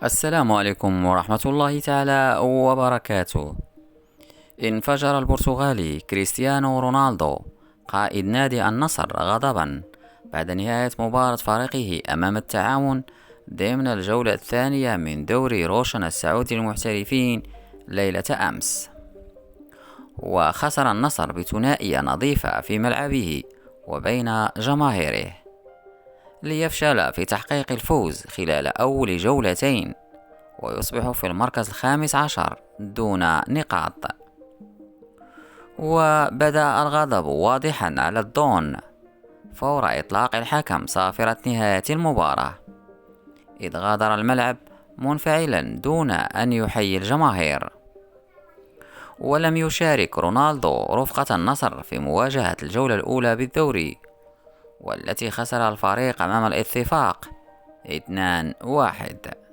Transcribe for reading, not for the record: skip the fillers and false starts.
السلام عليكم ورحمة الله تعالى وبركاته. انفجر البرتغالي كريستيانو رونالدو قائد نادي النصر غضبا بعد نهاية مباراة فريقه أمام التعاون ضمن الجولة الثانية من دوري روشن السعودي للمحترفين ليلة أمس. وخسر النصر بثنائية نظيفة في ملعبه وبين جماهيره، ليفشل في تحقيق الفوز خلال أول جولتين ويصبح في المركز الخامس عشر دون نقاط. وبدأ الغضب واضحا على الدون فور إطلاق الحكم صافرة نهاية المباراة، إذ غادر الملعب منفعلا دون أن يحيي الجماهير. ولم يشارك رونالدو رفقة النصر في مواجهة الجولة الأولى بالدوري، والتي خسر الفريق أمام الاتفاق 2-1.